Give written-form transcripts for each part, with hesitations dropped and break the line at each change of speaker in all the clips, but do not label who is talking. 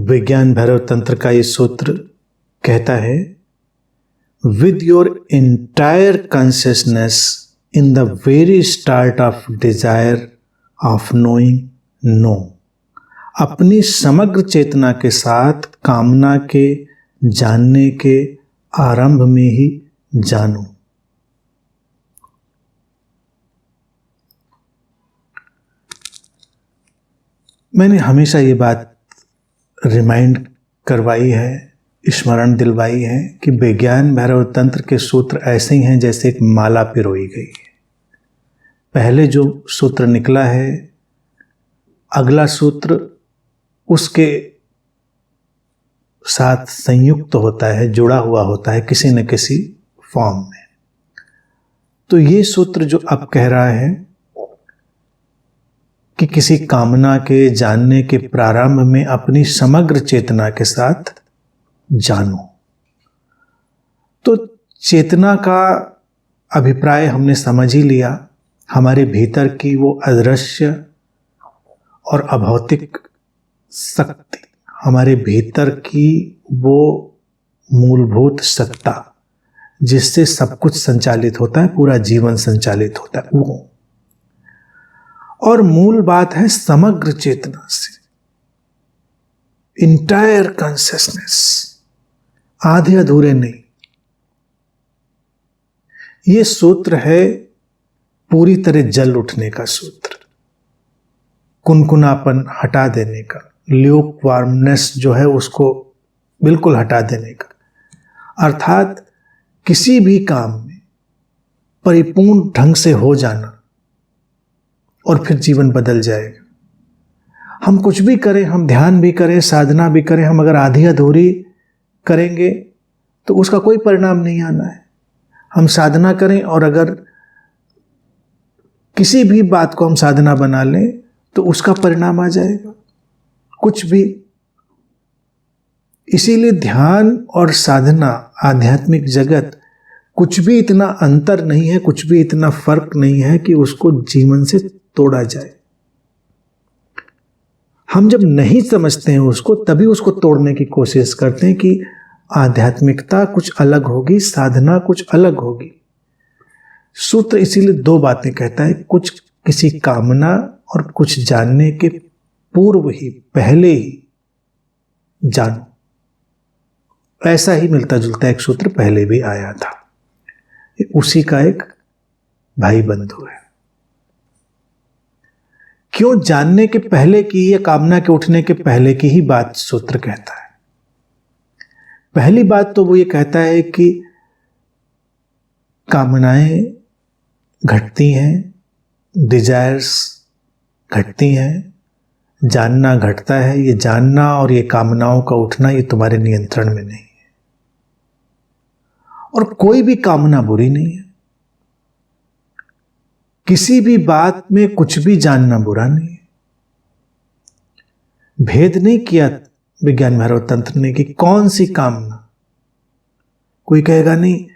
विज्ञान भैरव तंत्र का ये सूत्र कहता है, with your entire consciousness in the very start of desire of knowing no, अपनी समग्र चेतना के साथ कामना के जानने के आरंभ में ही जानो। मैंने हमेशा ये बात रिमाइंड करवाई है, स्मरण दिलवाई है कि विज्ञान भैरव तंत्र के सूत्र ऐसे ही हैं जैसे एक माला पिरोई गई है। पहले जो सूत्र निकला है, अगला सूत्र उसके साथ संयुक्त होता है, जुड़ा हुआ होता है किसी न किसी फॉर्म में। तो ये सूत्र जो अब कह रहा है कि किसी कामना के जानने के प्रारंभ में अपनी समग्र चेतना के साथ जानो। तो चेतना का अभिप्राय हमने समझ ही लिया, हमारे भीतर की वो अदृश्य और अभौतिक शक्ति, हमारे भीतर की वो मूलभूत सत्ता जिससे सब कुछ संचालित होता है, पूरा जीवन संचालित होता है, वो। और मूल बात है समग्र चेतना से, इंटायर कॉन्शियसनेस, आधे अधूरे नहीं। ये सूत्र है पूरी तरह जल उठने का सूत्र, कुनकुनापन हटा देने का, ल्यूक वार्मनेस जो है उसको बिल्कुल हटा देने का, अर्थात किसी भी काम में परिपूर्ण ढंग से हो जाना, और फिर जीवन बदल जाएगा। हम कुछ भी करें, हम ध्यान भी करें, साधना भी करें, हम अगर आधी अधूरी करेंगे तो उसका कोई परिणाम नहीं आना है। हम साधना करें और अगर किसी भी बात को हम साधना बना लें तो उसका परिणाम आ जाएगा, कुछ भी। इसीलिए ध्यान और साधना, आध्यात्मिक जगत, कुछ भी इतना अंतर नहीं है, कुछ भी इतना फर्क नहीं है कि उसको जीवन से तोड़ा जाए। हम जब नहीं समझते हैं उसको, तभी उसको तोड़ने की कोशिश करते हैं कि आध्यात्मिकता कुछ अलग होगी, साधना कुछ अलग होगी। सूत्र इसीलिए दो बातें कहता है, कुछ किसी कामना और कुछ जानने के पूर्व ही, पहले ही जानो। ऐसा ही मिलता जुलता एक सूत्र पहले भी आया था, उसी का एक भाई बंधु है। क्यों जानने के पहले की या कामना के उठने के पहले की ही बात सूत्र कहता है? पहली बात तो वो ये कहता है कि कामनाएं घटती हैं, डिजायर्स घटती हैं, जानना घटता है। ये जानना और ये कामनाओं का उठना ये तुम्हारे नियंत्रण में नहीं है। और कोई भी कामना बुरी नहीं है, किसी भी बात में कुछ भी जानना बुरा नहीं है। भेद नहीं किया विज्ञान भैरव तंत्र ने कि कौन सी कामना। कोई कहेगा नहीं,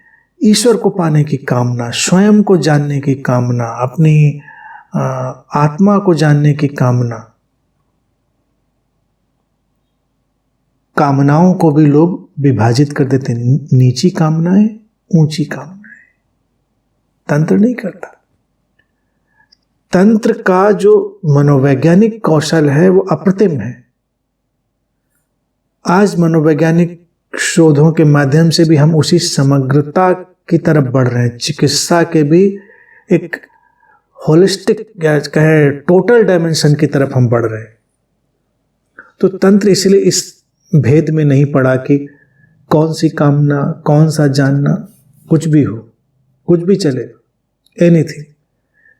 ईश्वर को पाने की कामना, स्वयं को जानने की कामना, अपनी आत्मा को जानने की कामना। कामनाओं को भी लोग विभाजित कर देते हैं, नीची कामनाएं, ऊंची कामनाएं। तंत्र नहीं करता। तंत्र का जो मनोवैज्ञानिक कौशल है वो अप्रतिम है। आज मनोवैज्ञानिक शोधों के माध्यम से भी हम उसी समग्रता की तरफ बढ़ रहे हैं। चिकित्सा के भी एक होलिस्टिक या कहे टोटल डायमेंशन की तरफ हम बढ़ रहे हैं। तो तंत्र इसलिए इस भेद में नहीं पड़ा कि कौन सी कामना, कौन सा जानना, कुछ भी हो, कुछ भी चलेगा, एनीथिंग।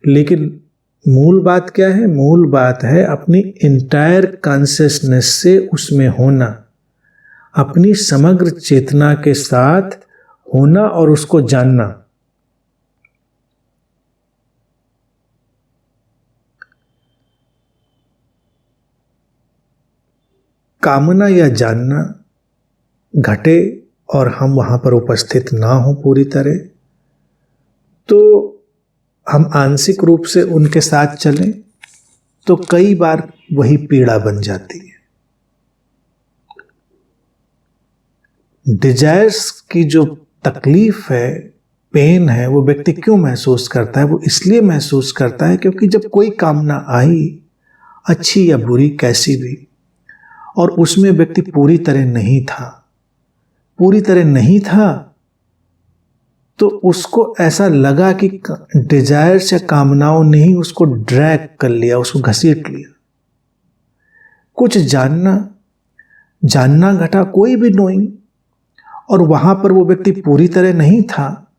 लेकिन मूल बात क्या है? मूल बात है अपनी इंटायर कॉन्शियसनेस से उसमें होना, अपनी समग्र चेतना के साथ होना और उसको जानना। कामना या जानना घटे और हम वहां पर उपस्थित ना हो पूरी तरह, तो हम आंशिक रूप से उनके साथ चलें तो कई बार वही पीड़ा बन जाती है। डिजायर्स की जो तकलीफ है, पेन है, वो व्यक्ति क्यों महसूस करता है? वो इसलिए महसूस करता है क्योंकि जब कोई कामना आई, अच्छी या बुरी कैसी भी, और उसमें व्यक्ति पूरी तरह नहीं था, तो उसको ऐसा लगा कि डिजायर्स या कामनाओं ने ही उसको ड्रैग कर लिया, उसको घसीट लिया। कुछ जानना घटा, कोई भी नोइंग, और वहां पर वो व्यक्ति पूरी तरह नहीं था,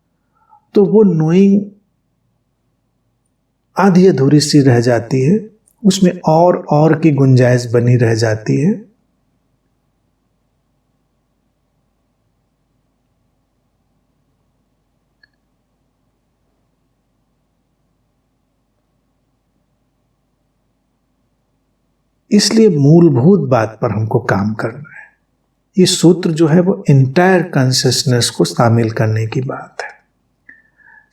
तो वो नोइंग आधी अधूरी सी रह जाती है, उसमें और की गुंजाइश बनी रह जाती है। इसलिए मूलभूत बात पर हमको काम करना है। ये सूत्र जो है वो इंटायर कॉन्शियसनेस को शामिल करने की बात है,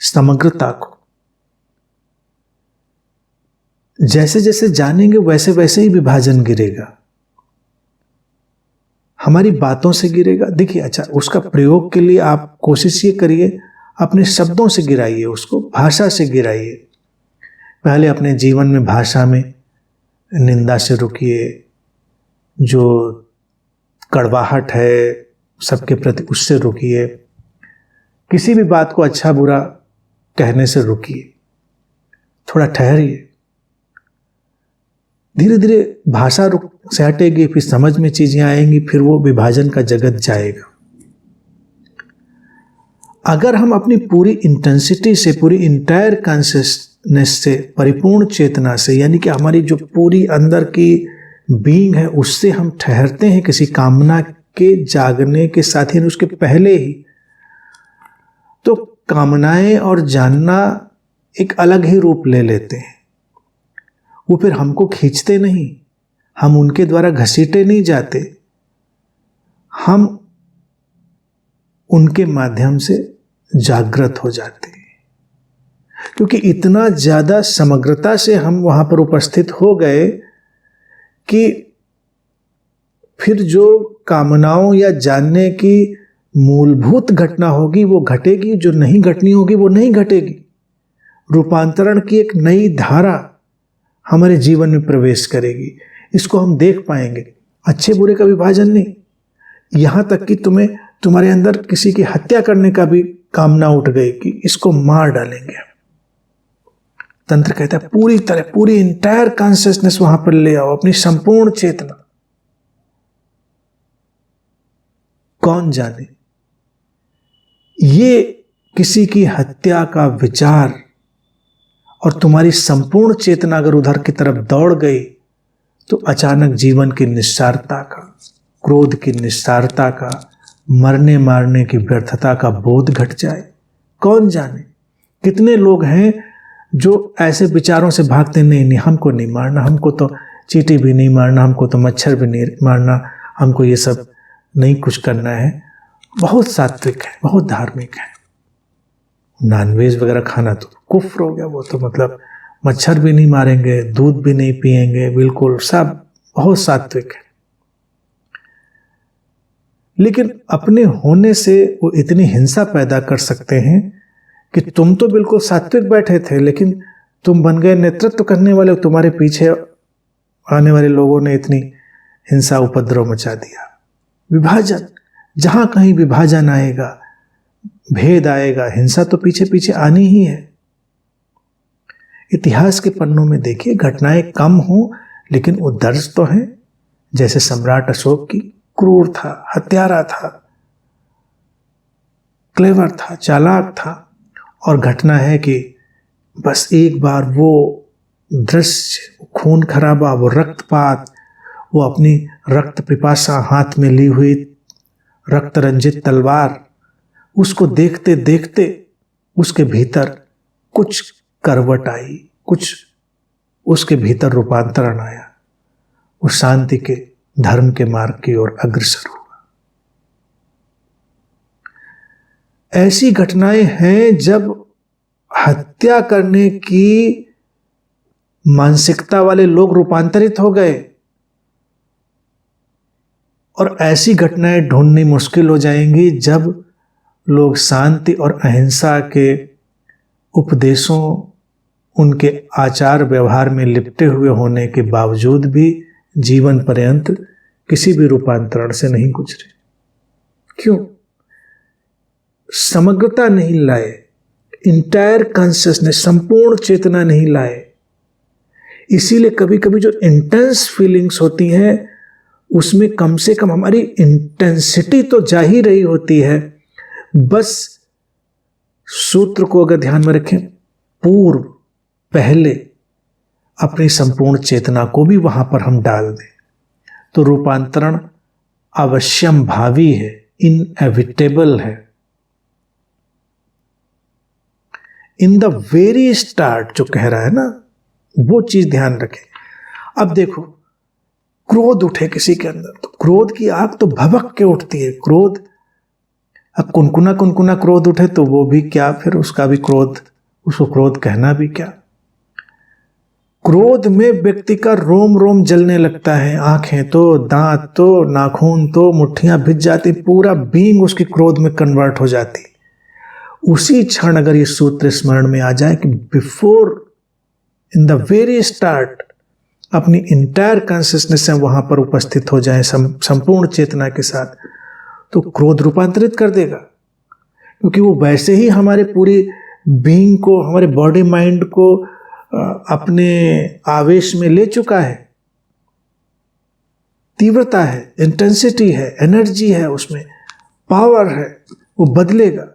समग्रता को। जैसे जैसे जानेंगे वैसे वैसे ही विभाजन गिरेगा, हमारी बातों से गिरेगा। देखिए, अच्छा, उसका प्रयोग के लिए आप कोशिश ये करिए, अपने शब्दों से गिराइए, उसको भाषा से गिराइए। पहले अपने जीवन में भाषा में निंदा से रुकिए, जो कड़वाहट है सबके प्रति उससे रुकिए, किसी भी बात को अच्छा बुरा कहने से रुकिए, थोड़ा ठहरिए। धीरे धीरे भाषा से हटेगी, फिर समझ में चीजें आएंगी, फिर वो विभाजन का जगत जाएगा। अगर हम अपनी पूरी इंटेंसिटी से, पूरी इंटायर कॉन्शियसनेस से, परिपूर्ण चेतना से, यानी कि हमारी जो पूरी अंदर की बीइंग है, उससे हम ठहरते हैं किसी कामना के जागने के साथ ही, उसके पहले ही, तो कामनाएं और जानना एक अलग ही रूप ले लेते हैं। वो फिर हमको खींचते नहीं, हम उनके द्वारा घसीटे नहीं जाते, हम उनके माध्यम से जागृत हो जाते हैं। क्योंकि इतना ज्यादा समग्रता से हम वहां पर उपस्थित हो गए कि फिर जो कामनाओं या जानने की मूलभूत घटना होगी वो घटेगी, जो नहीं घटनी होगी वो नहीं घटेगी। रूपांतरण की एक नई धारा हमारे जीवन में प्रवेश करेगी। इसको हम देख पाएंगे। अच्छे बुरे का विभाजन नहीं, यहां तक कि तुम्हारे अंदर किसी की हत्या करने का भी कामना उठ गई कि इसको मार डालेंगे। तंत्र कहता है पूरी तरह, पूरी इंटायर कॉन्शियसनेस वहां पर ले आओ, अपनी संपूर्ण चेतना। कौन जाने ये किसी की हत्या का विचार और तुम्हारी संपूर्ण चेतना अगर उधर की तरफ दौड़ गई तो अचानक जीवन की निस्सारता का, क्रोध की निस्सारता का, मरने मारने की व्यर्थता का बोध घट जाए। कौन जाने कितने लोग हैं जो ऐसे विचारों से भागते, नहीं हमको नहीं मारना, हमको तो चींटी भी नहीं मारना, हमको तो मच्छर भी नहीं मारना, हमको ये सब नहीं कुछ करना है। बहुत सात्विक है, बहुत धार्मिक है। नॉनवेज वगैरह खाना तो कुफ्र हो गया, वो तो मतलब मच्छर भी नहीं मारेंगे, दूध भी नहीं पिएंगे, बिल्कुल सब बहुत सात्विक है। लेकिन अपने होने से वो इतनी हिंसा पैदा कर सकते हैं कि तुम तो बिल्कुल सात्विक बैठे थे, लेकिन तुम बन गए नेतृत्व करने वाले, तुम्हारे पीछे आने वाले लोगों ने इतनी हिंसा उपद्रव मचा दिया। विभाजन, जहां कहीं विभाजन आएगा, भेद आएगा, हिंसा तो पीछे पीछे आनी ही है। इतिहास के पन्नों में देखिए, घटनाएं कम हो लेकिन वो दर्ज तो हैं। जैसे सम्राट अशोक की, क्रूर था, हत्यारा था, क्लेवर था, चालाक था, और घटना है कि बस एक बार वो दृश्य, खून खराबा, वो रक्तपात, वो अपनी रक्त पिपासा हाथ में ली हुई रक्त रंजित तलवार, उसको देखते देखते उसके भीतर कुछ करवट आई, कुछ उसके भीतर रूपांतरण आया, वो शांति के, धर्म के मार्ग की ओर अग्रसर हुआ। ऐसी घटनाएं हैं जब हत्या करने की मानसिकता वाले लोग रूपांतरित हो गए और ऐसी घटनाएं ढूंढनी मुश्किल हो जाएंगी जब लोग शांति और अहिंसा के उपदेशों, उनके आचार व्यवहार में लिपटे हुए होने के बावजूद भी जीवन पर्यंत किसी भी रूपांतरण से नहीं गुजरे। क्यों? समग्रता नहीं लाए, इंटायर कॉन्शियसनेस, संपूर्ण चेतना नहीं लाए। इसीलिए कभी कभी जो इंटेंस फीलिंग्स होती हैं उसमें कम से कम हमारी इंटेंसिटी तो जा ही रही होती है। बस सूत्र को अगर ध्यान में रखें, पूर्व पहले अपनी संपूर्ण चेतना को भी वहां पर हम डाल दें तो रूपांतरण अवश्यम भावी है, इनएविटेबल है। इन द वेरी स्टार्ट जो कह रहा है ना, वो चीज ध्यान रखें। अब देखो, क्रोध उठे किसी के अंदर तो क्रोध की आग तो भभक के उठती है। क्रोध, अब कुनकुना कुनकुना क्रोध उठे तो वो भी क्या, फिर उसका भी क्रोध, उसको क्रोध कहना भी क्या। क्रोध में व्यक्ति का रोम रोम जलने लगता है, आंखें तो, दांत तो, नाखून तो, मुट्ठियां भिज जाती, पूरा बीइंग उसकी क्रोध में कन्वर्ट हो जाती। उसी क्षण अगर ये सूत्र स्मरण में आ जाए कि before, in the very start, अपनी इंटायर कॉन्शियसनेस वहां पर उपस्थित हो जाए संपूर्ण चेतना के साथ, तो क्रोध रूपांतरित कर देगा। क्योंकि वो वैसे ही हमारे पूरी बीइंग को, हमारे बॉडी माइंड को अपने आवेश में ले चुका है। तीव्रता है, इंटेंसिटी है, एनर्जी है, उसमें पावर है, वो बदलेगा।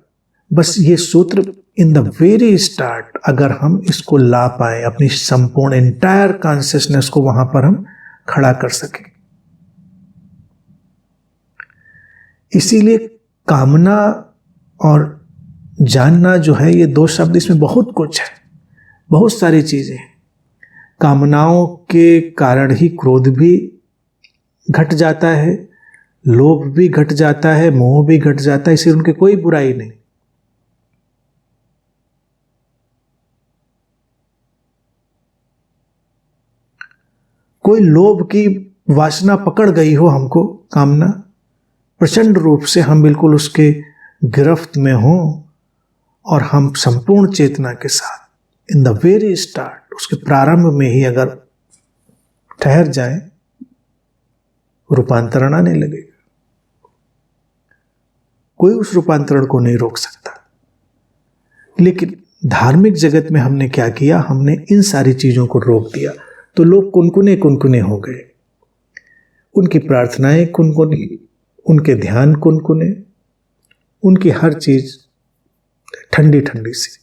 बस ये सूत्र इन द वेरी स्टार्ट अगर हम इसको ला पाए, अपनी संपूर्ण इंटायर कॉन्शियसनेस को वहां पर हम खड़ा कर सकें। इसीलिए कामना और जानना जो है, ये दो शब्द, इसमें बहुत कुछ है, बहुत सारी चीजें। कामनाओं के कारण ही क्रोध भी घट जाता है, लोभ भी घट जाता है, मोह भी घट जाता है, इसलिए उनकी कोई बुराई नहीं। कोई लोभ की वासना पकड़ गई हो हमको, कामना प्रचंड रूप से, हम बिल्कुल उसके गिरफ्त में हों और हम संपूर्ण चेतना के साथ इन द वेरी स्टार्ट, उसके प्रारंभ में ही अगर ठहर जाए, रूपांतरण आने लगेगा। कोई उस रूपांतरण को नहीं रोक सकता। लेकिन धार्मिक जगत में हमने क्या किया, हमने इन सारी चीजों को रोक दिया, तो लोग कुनकुने कुनकुने हो गए। उनकी प्रार्थनाएं कुनकुनी, उनके ध्यान कुनकुने, उनकी हर चीज ठंडी ठंडी सी।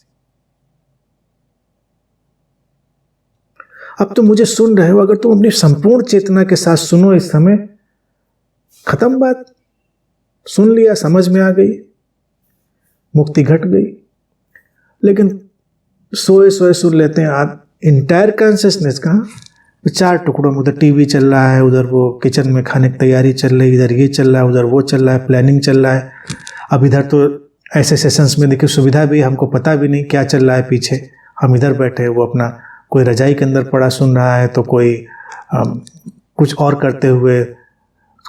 अब तुम मुझे सुन रहे हो, अगर तुम अपनी संपूर्ण चेतना के साथ सुनो इस समय, खत्म बात, सुन लिया, समझ में आ गई, मुक्ति घट गई। लेकिन सोए सोए सुन लेते हैं, आज इंटायर कॉन्शियसनेस कहाँ, चार टुकड़ों में, उधर टीवी चल रहा है, उधर वो किचन में खाने की तैयारी चल रही है, इधर ये चल रहा है, उधर वो चल रहा है, प्लानिंग चल रहा है। अब इधर तो ऐसे सेशंस में देखिए सुविधा भी, हमको पता भी नहीं क्या चल रहा है पीछे, हम इधर बैठे हैं, वो अपना कोई रजाई के अंदर पड़ा सुन रहा है, तो कोई कुछ और करते हुए,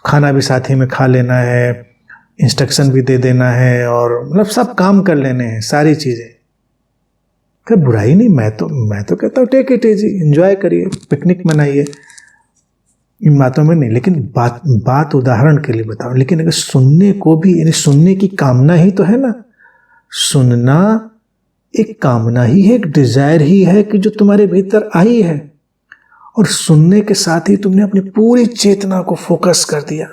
खाना भी साथ ही में खा लेना है, इंस्ट्रक्शन भी दे देना है, और मतलब सब काम कर लेने हैं, सारी चीज़ें। क्या बुराई नहीं, मैं तो कहता हूँ टेक इट इजी, एंजॉय करिए, पिकनिक मनाइए, इन बातों में नहीं। लेकिन बात उदाहरण के लिए बताओ। लेकिन अगर सुनने को भी, यानी सुनने की कामना ही तो है ना, सुनना एक कामना ही है, एक डिजायर ही है कि जो तुम्हारे भीतर आई है, और सुनने के साथ ही तुमने अपनी पूरी चेतना को फोकस कर दिया।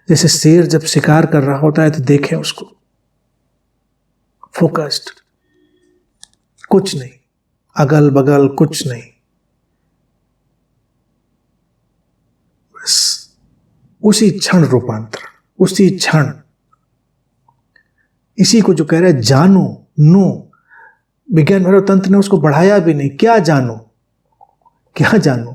जैसे शेर जब शिकार कर रहा होता है तो देखें उसको, फोकस्ड, कुछ नहीं, अगल बगल कुछ नहीं, बस उसी क्षण रूपांतरण, उसी क्षण। इसी को जो कह रहा है जानो, नो, विज्ञान भैरव तंत्र ने उसको बढ़ाया भी नहीं, क्या जानो, क्या जानो,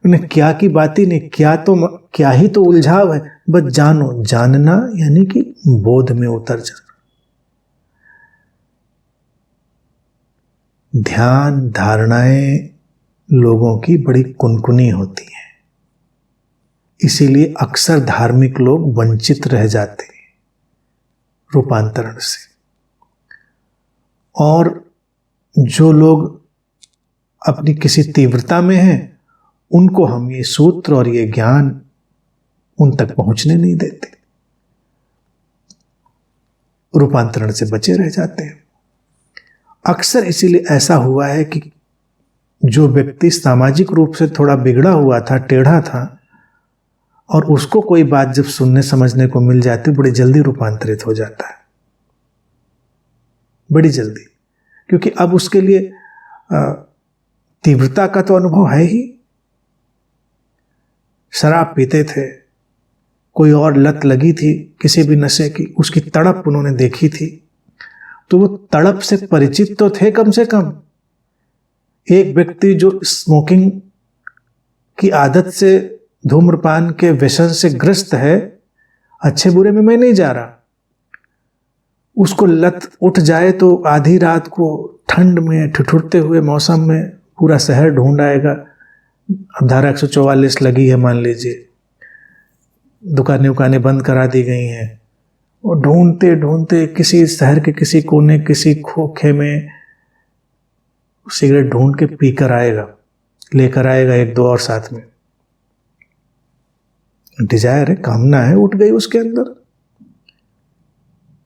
उन्हें क्या की बात ही नहीं, क्या ही तो उलझाव है, बस जानो। जानना यानी कि बोध में उतर जाना। ध्यान धारणाएं लोगों की बड़ी कुनकुनी होती हैं, इसीलिए अक्सर धार्मिक लोग वंचित रह जाते हैं रूपांतरण से। और जो लोग अपनी किसी तीव्रता में हैं, उनको हम ये सूत्र और ये ज्ञान उन तक पहुंचने नहीं देते, रूपांतरण से बचे रह जाते हैं। अक्सर इसीलिए ऐसा हुआ है कि जो व्यक्ति सामाजिक रूप से थोड़ा बिगड़ा हुआ था, टेढ़ा था, और उसको कोई बात जब सुनने समझने को मिल जाती, बड़ी जल्दी रूपांतरित हो जाता है, बड़ी जल्दी, क्योंकि अब उसके लिए तीव्रता का तो अनुभव है ही। शराब पीते थे, कोई और लत लगी थी किसी भी नशे की, उसकी तड़प उन्होंने देखी थी, तो वो तड़प से परिचित तो थे कम से कम। एक व्यक्ति जो स्मोकिंग की आदत से, धूम्रपान के व्यसन से ग्रस्त है, अच्छे बुरे में मैं नहीं जा रहा, उसको लत उठ जाए तो आधी रात को ठंड में ठिठुरते हुए मौसम में पूरा शहर ढूंढ आएगा। अब धारा 144 लगी है, मान लीजिए, दुकानें उकानें बंद करा दी गई हैं, और ढूंढते ढूंढते किसी शहर के किसी कोने, किसी खोखे में सिगरेट ढूंढ के पी कर आएगा, लेकर आएगा एक दो और साथ में। डिजायर है, कामना है, उठ गई उसके अंदर।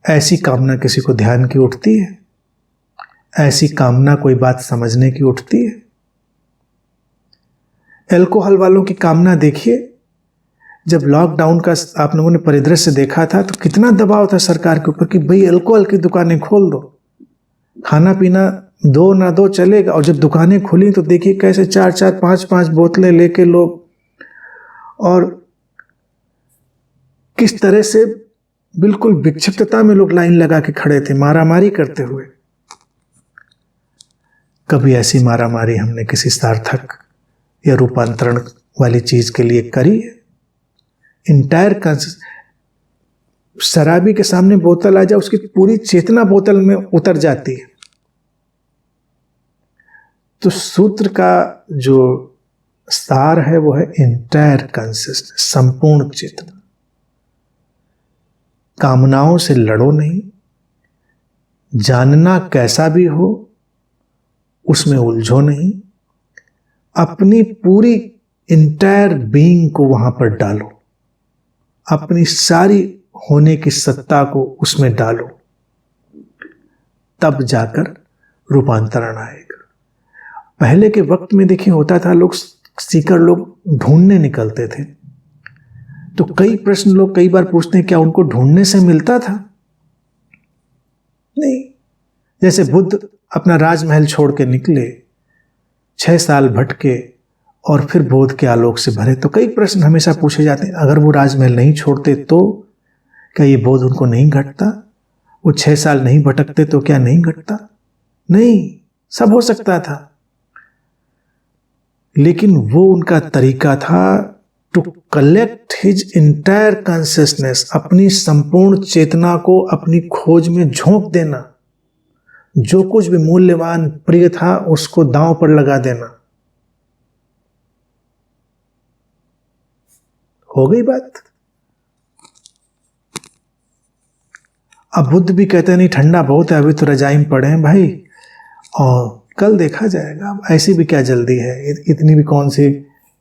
ऐसी कामना किसी को ध्यान की उठती है? ऐसी कामना कोई बात समझने की उठती है? अल्कोहल वालों की कामना देखिए, जब लॉकडाउन का आप लोगों ने परिदृश्य देखा था तो कितना दबाव था सरकार के ऊपर कि भाई अल्कोहल की दुकानें खोल दो, खाना पीना दो ना दो चलेगा। और जब दुकानें खुली तो देखिए कैसे 4-4, 5-5 बोतलें लेके लोग, और किस तरह से बिल्कुल विक्षिप्तता में लोग लाइन लगा के खड़े थे, मारामारी करते हुए। कभी ऐसी मारामारी हमने किसी सार्थक या रूपांतरण वाली चीज के लिए करी है? इंटायर शराबी के सामने बोतल आ जाए, उसकी पूरी चेतना बोतल में उतर जाती है। तो सूत्र का जो सार है वो है इंटायर कंसिस्टेंस, संपूर्ण चेतना। कामनाओं से लड़ो नहीं, जानना कैसा भी हो उसमें उलझो नहीं, अपनी पूरी इंटायर बीइंग को वहां पर डालो, अपनी सारी होने की सत्ता को उसमें डालो, तब जाकर रूपांतरण आएगा। पहले के वक्त में देखिए होता था, लोग सीकर लोग ढूंढने निकलते थे, तो कई प्रश्न लोग कई बार पूछते हैं, क्या उनको ढूंढने से मिलता था? नहीं। जैसे बुद्ध अपना राजमहल छोड़ के निकले, 6 साल भटके और फिर बोध के आलोक से भरे, तो कई प्रश्न हमेशा पूछे जाते हैं, अगर वो राजमहल नहीं छोड़ते तो क्या ये बोध उनको नहीं घटता? वो 6 साल नहीं भटकते तो क्या नहीं घटता? नहीं, सब हो सकता था, लेकिन वो उनका तरीका था to collect his entire consciousness, अपनी संपूर्ण चेतना को अपनी खोज में झोंक देना, जो कुछ भी मूल्यवान प्रिय था उसको दांव पर लगा देना। हो गई बात। अब बुद्ध भी कहते नहीं ठंडा बहुत है, अभी तो रजाई में पड़े हैं भाई, और कल देखा जाएगा, अब ऐसी भी क्या जल्दी है, इतनी भी कौन सी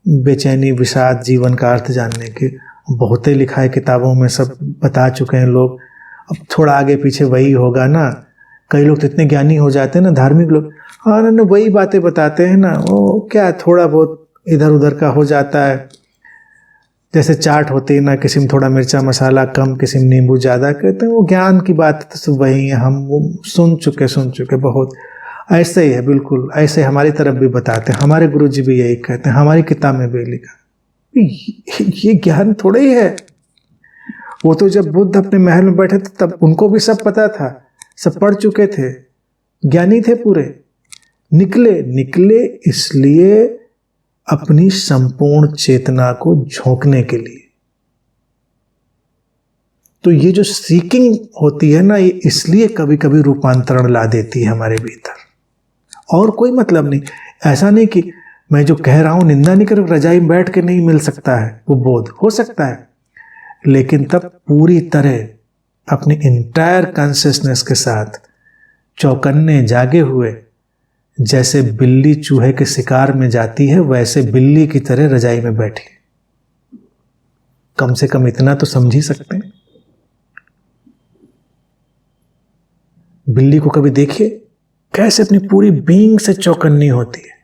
बेचैनी विषाद जीवन का अर्थ जानने की। बहुत ही लिखा है किताबों में, सब बता चुके हैं लोग, अब थोड़ा आगे पीछे वही होगा ना। कई लोग तो इतने ज्ञानी हो जाते हैं ना, धार्मिक लोग, हाँ ना वही बातें बताते हैं ना, वो क्या थोड़ा बहुत इधर उधर का हो जाता है। जैसे चाट होती है ना, किसी में थोड़ा मिर्चा मसाला कम, किसी में नींबू ज़्यादा, कहते हैं वो ज्ञान की बात तो सब वही है, हम वो सुन चुके बहुत। ऐसे ही है, बिल्कुल ऐसे हमारी तरफ भी बताते हैं, हमारे गुरुजी भी यही कहते हैं, हमारी किताब में भी लिखा। ये ज्ञान थोड़ा ही है। वो तो जब बुद्ध अपने महल में बैठे थे तब उनको भी सब पता था, सब पढ़ चुके थे, ज्ञानी थे पूरे। निकले इसलिए अपनी संपूर्ण चेतना को झोंकने के लिए। तो ये जो सीकिंग होती है ना, ये इसलिए कभी कभी रूपांतरण ला देती है हमारे भीतर, और कोई मतलब नहीं। ऐसा नहीं कि मैं जो कह रहा हूं निंदा नहीं कर, रजाई में बैठ के नहीं मिल सकता है वो बोध, हो सकता है, लेकिन तब पूरी तरह अपनी इंटायर कॉन्शियसनेस के साथ चौकन्ने जागे हुए, जैसे बिल्ली चूहे के शिकार में जाती है वैसे बिल्ली की तरह रजाई में बैठी। कम से कम इतना तो समझ ही सकते हैं। बिल्ली को कभी देखिए कैसे अपनी पूरी बीइंग से चौकन्नी होती है।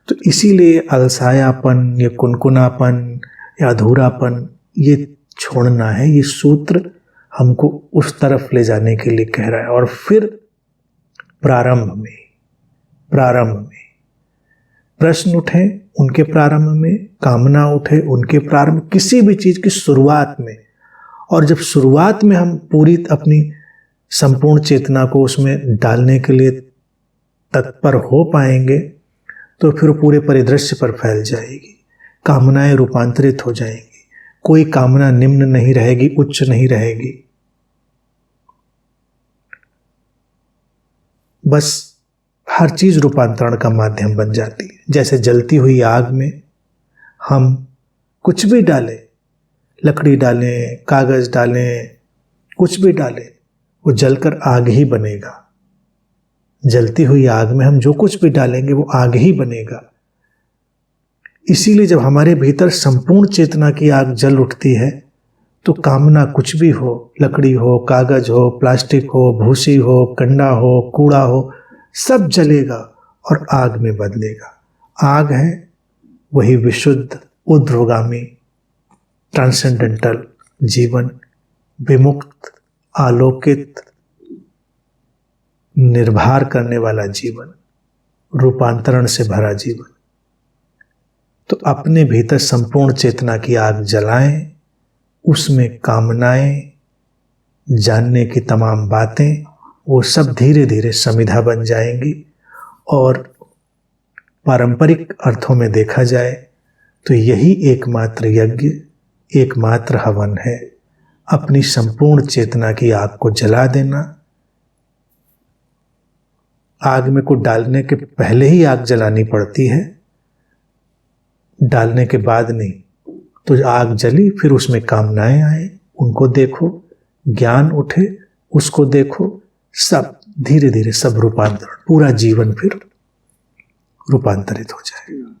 तो इसीलिए अलसायापन या कुनकुनापन या अधूरापन ये छोड़ना है। ये सूत्र हमको उस तरफ ले जाने के लिए कह रहा है। और फिर प्रारंभ में प्रश्न उठे उनके प्रारंभ में, कामना उठे उनके प्रारंभ, किसी भी चीज की शुरुआत में। और जब शुरुआत में हम पूरी अपनी संपूर्ण चेतना को उसमें डालने के लिए तत्पर हो पाएंगे तो फिर पूरे परिदृश्य पर फैल जाएगी। कामनाएं रूपांतरित हो जाएंगी, कोई कामना निम्न नहीं रहेगी, उच्च नहीं रहेगी। बस हर चीज रूपांतरण का माध्यम बन जाती है। जैसे जलती हुई आग में हम कुछ भी डालें, लकड़ी डालें, कागज डालें, कुछ भी डालें, वो जलकर आग ही बनेगा। जलती हुई आग में हम जो कुछ भी डालेंगे वो आग ही बनेगा। इसीलिए जब हमारे भीतर संपूर्ण चेतना की आग जल उठती है तो कामना कुछ भी हो, लकड़ी हो, कागज हो, प्लास्टिक हो, भूसी हो, कंडा हो, कूड़ा हो, सब जलेगा और आग में बदलेगा। आग है वही विशुद्ध, ऊर्ध्वगामी, ट्रांसेंडेंटल जीवन, विमुक्त, आलोकित, निर्भर करने वाला जीवन, रूपांतरण से भरा जीवन। तो अपने भीतर संपूर्ण चेतना की आग जलाएं, उसमें कामनाएं, जानने की तमाम बातें, वो सब धीरे धीरे समिधा बन जाएंगी। और पारंपरिक अर्थों में देखा जाए तो यही एकमात्र यज्ञ, एकमात्र हवन है। अपनी संपूर्ण चेतना की आग को जला देना। आग में को डालने के पहले ही आग जलानी पड़ती है, डालने के बाद नहीं। तो आग जली, फिर उसमें कामनाएं आए, उनको देखो, ज्ञान उठे, उसको देखो, सब धीरे धीरे सब रूपांतरण, पूरा जीवन फिर रूपांतरित हो जाएगा।